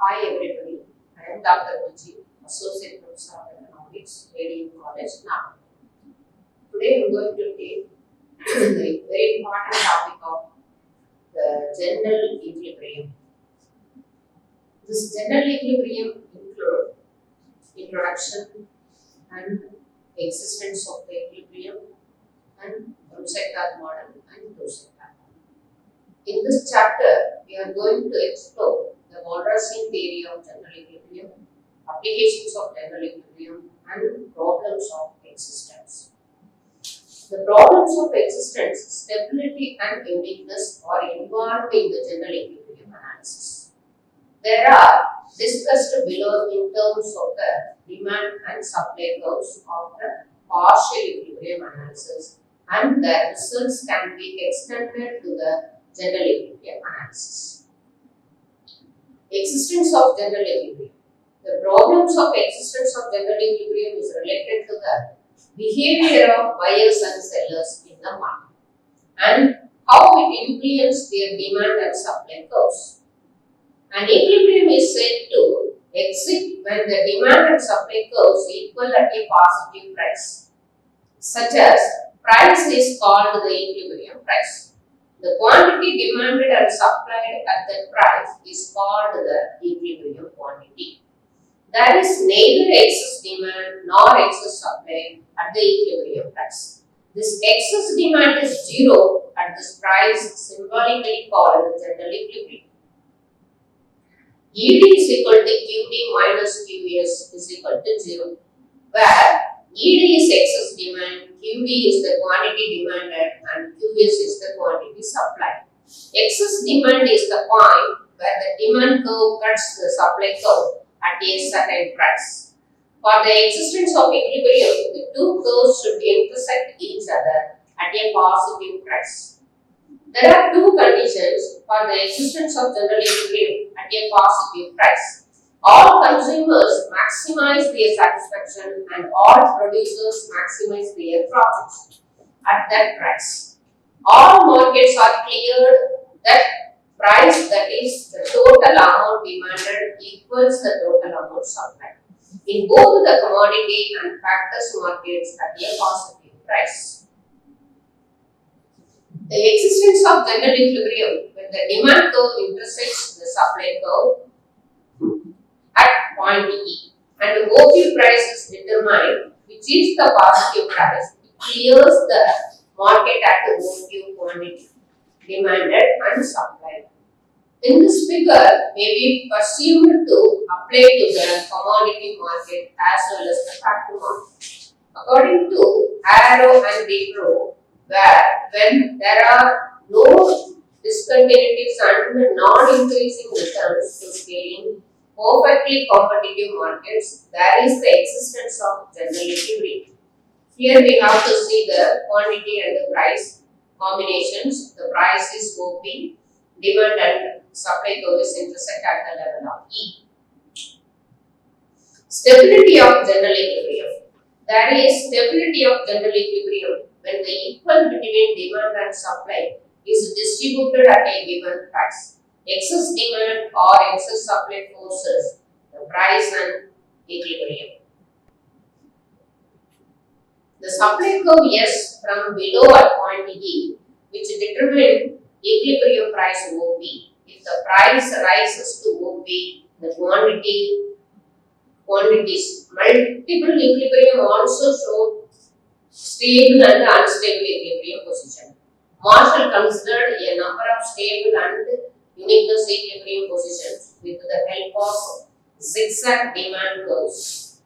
Hi everybody, I am Dr.V.VIJI, Associate Professor of Economics, A.D.M.COLLEGE, NAGAPATTINAM. Today I am going to take the very important topic of the general equilibrium. This general equilibrium includes introduction and existence of the equilibrium and one-sector model and two-sector model. In this chapter, we are going to explore the Walrasian theory of general equilibrium, applications of general equilibrium, and problems of existence. The problems of existence, stability, and uniqueness are involved in the general equilibrium analysis. They are discussed below in terms of the demand and supply curves of the partial equilibrium analysis, and the results can be extended to the general equilibrium analysis. Existence of general equilibrium. The problems of existence of general equilibrium is related to the behavior of buyers and sellers in the market and how it influences their demand and supply curves. An equilibrium is said to exist when the demand and supply curves equal at a positive price, such as price is called the equilibrium price. The quantity demanded and supplied at that price is called the equilibrium quantity. There is neither excess demand nor excess supply at the equilibrium price. This excess demand is zero at this price, symbolically called the general equilibrium. ED is equal to QD minus QS is equal to 0, where ED is excess demand, QD is the quantity demanded, and QS is the quantity supplied. Excess demand is the point where the demand curve cuts the supply curve at a certain price. For the existence of equilibrium, the two curves should intersect each other at a positive price. There are two conditions for the existence of general equilibrium at a positive price. All consumers maximize their satisfaction and all producers maximize their profits at that price. All markets are cleared that price, that is the total amount demanded equals the total amount supplied in both the commodity and factors markets at a positive price. The existence of general equilibrium when the demand curve intersects the supply curve at point E and the OP price is determined, which is the positive price. It clears the market at the OP quantity demanded and supplied. In this figure may be perceived to apply to the commodity market as well as the factor market. According to Arrow and Dipro, where when there are no discontinuities and non-increasing returns to scaling perfectly competitive markets, there is the existence of general equilibrium. Here we have to see the quantity and the price combinations. The price is OP, demand and supply curve is intersect at the level of E. Stability of general equilibrium. There is stability of general equilibrium when the equal between demand and supply is distributed at a given price. Excess demand or excess supply forces the price and equilibrium. The supply curve S from below at point E, which determine equilibrium price OP. If the price rises to OP, the quantities multiple equilibrium also show stable and unstable equilibrium position. Marshall considered a number of stable and uniqueness equilibrium positions with the help of zigzag demand curves.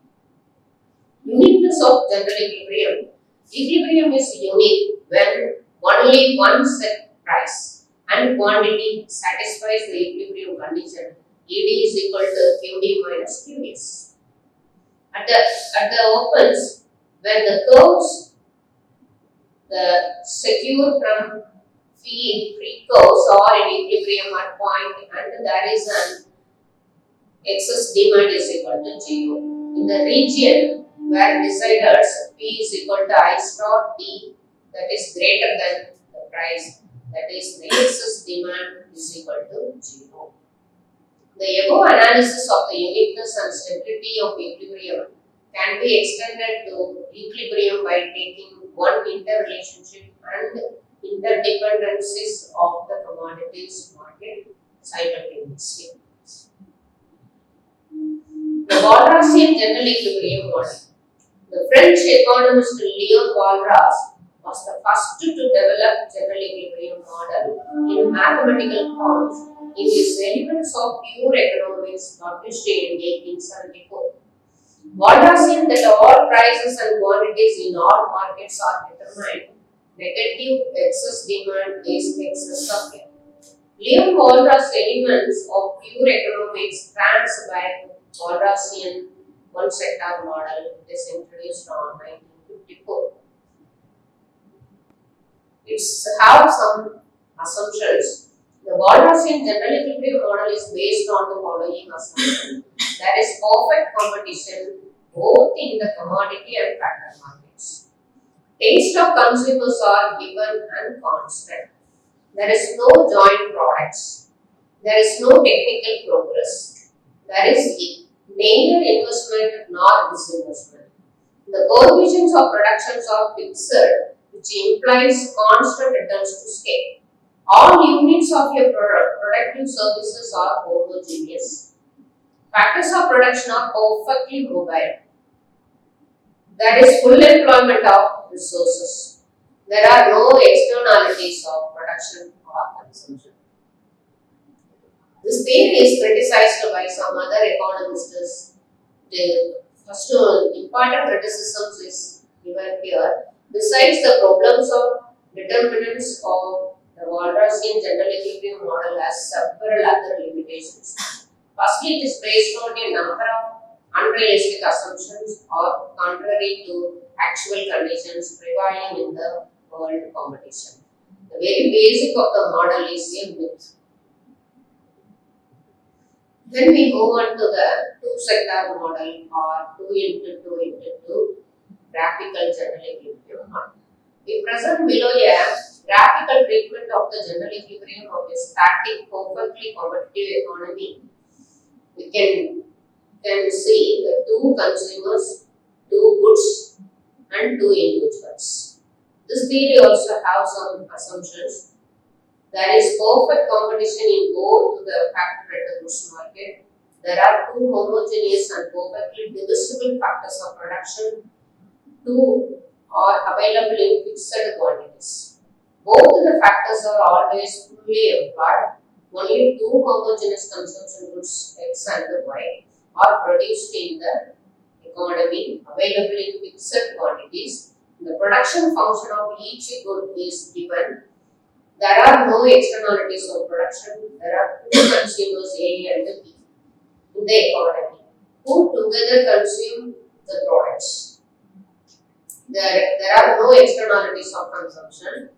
Uniqueness of general equilibrium. Equilibrium is unique when only one set price and quantity satisfies the equilibrium condition. ED is equal to QD minus QS. At the opens, when the curves secure from free curves are in equilibrium at point and there is an excess demand is equal to 0. In the region where deciders P is equal to I star D, that is greater than the price, that is the excess demand is equal to 0. The above analysis analysis of the uniqueness and stability of equilibrium can be extended to equilibrium by taking one interrelationship and interdependencies of the commodities market simultaneously. The Walrasian general equilibrium model. The French economist Leon Walras was the first to develop general equilibrium model in mathematical forms in his Elements of Pure Economics published in 1874. Walrasian that all prices and quantities in all markets are determined. Negative excess demand is excess supply. Leon Walras' Elements of Pure Economics trans by Walrasian one sector model is introduced on 1954. It's have some assumptions. The Walrasian general equilibrium model is based on the following assumption. There is perfect competition both in the commodity and factor markets. Taste of consumers are given and constant. There is no joint products. There is no technical progress. There is neither investment nor disinvestment. The coefficients of productions are fixed, which implies constant returns to scale. All units of your productive services are homogeneous. Factors of production are perfectly mobile. There is full employment of resources. There are no externalities of production or consumption. This theory is criticized by some other economists. The first important criticisms is given here. Besides the problems of determinants of the Walrasian general equilibrium model has several other limitations. Firstly, it is based on a number of unrealistic assumptions or contrary to actual conditions prevailing in the world competition. The very basic of the model is a myth. Then we move on to the two-sector model or 2 into 2 into 2 graphical general equilibrium model. We present below a graphical treatment of the general equilibrium of a static, perfectly competitive economy. We can see the two consumers, two goods, and two individuals. This theory also has some assumptions. There is perfect competition in both the factor and the goods market. There are two homogeneous and perfectly divisible factors of production. Two are available in fixed quantities. Both the factors are always fully employed. Only two homogeneous consumption goods X and Y are produced in the economy, available in fixed quantities. The production function of each good is given. There are no externalities of production. There are two consumers A and B in the economy who together consume the products. There are no externalities of consumption.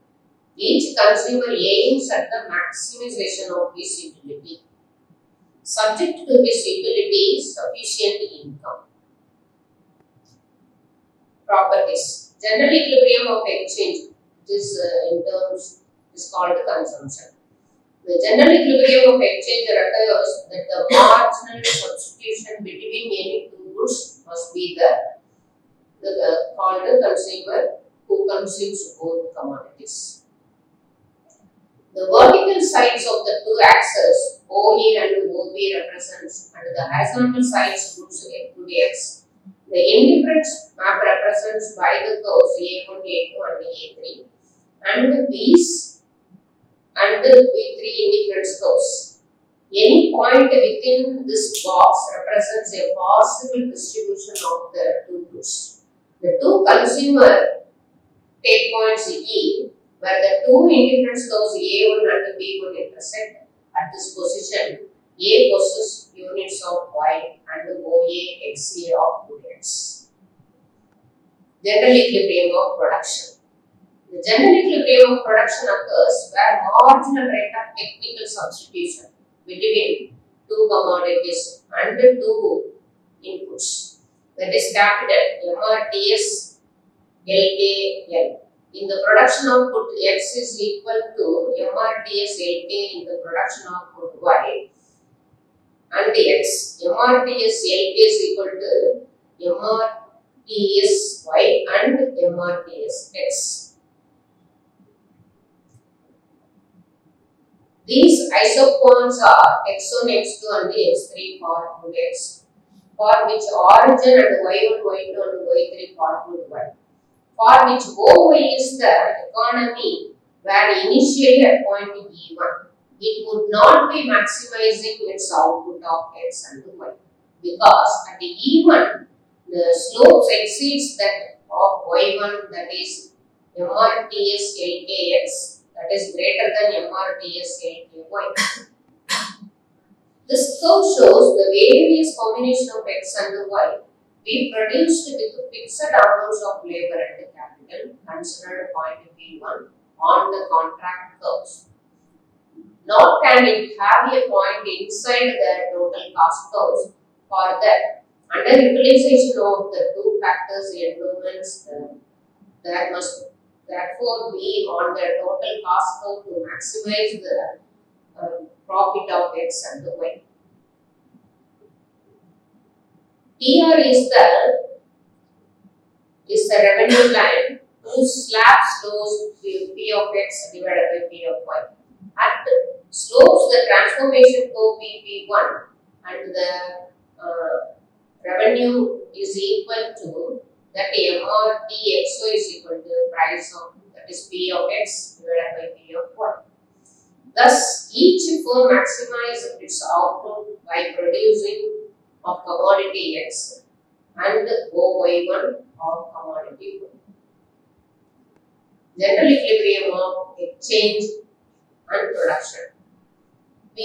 Each consumer aims at the maximization of his utility. Subject to his utility is sufficient income. Properties. General equilibrium of exchange. This in terms is called consumption. The general equilibrium of exchange requires that the marginal substitution between any two goods must be called the consumer who consumes both commodities. The vertical sides of the two axes OA and OB represents and the horizontal sides goods good X. The indifference map represents by the curves A1, A2 and A3 and B's and B3 indifference curves. Any point within this box represents a possible distribution of the two goods. The two consumer take points E where the two indifference curves A1 and B1 intersect. At this position, A possesses units of Y and OA XA of 2x. General equilibrium of production. The general equilibrium of production occurs where marginal rate of technical substitution between two commodities and two inputs, that is capital MRTS LKL. In the production output, X is equal to MRTS LK in the production output Y, and x. MRTS LK is equal to MRTS Y and MRTS X. These isopones are x1, x2 and x3 for good x, for which origin and y1, y2 and y3 for good y, for which OY is the economy where initially at point E1, it would not be maximizing its output of x and y, because at the E1, the slopes exceeds that of y1, that is MRTS LKX, that is greater than MRTS LKY. This curve shows the various combination of x and y be produced with fixed amounts of labor and capital considered point P1 on the contract curves. Nor can it have a point inside the total cost curves, for that underutilization of the two factors endowments that must therefore be on the total cost curve to maximize the profit of x and y. DR is the revenue line whose slab slows P of x divided by P of y. At slopes the transformation curve P1 and the revenue is equal to that MRTXO is equal to the price of, that is P of x divided by P of y. Thus, each firm maximizes its output by producing of commodity x and OY1 of commodity y. General equilibrium of exchange and production. We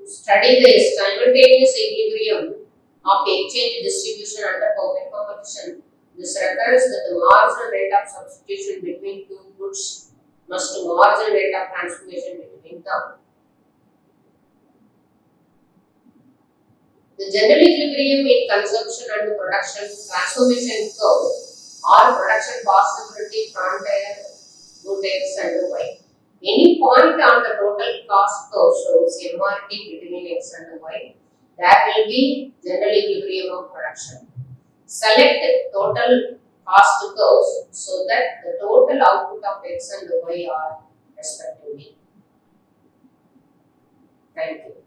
study the simultaneous equilibrium of exchange distribution under perfect competition. This requires that the marginal rate of substitution between two goods must to marginal rate of transformation between them. The general equilibrium in consumption and production transformation curve or production possibility from their good x and y. Any point on the total cost curve shows MRT between x and y. That will be general equilibrium of production. Select total cost curves so that the total output of x and y are respectively. Thank you.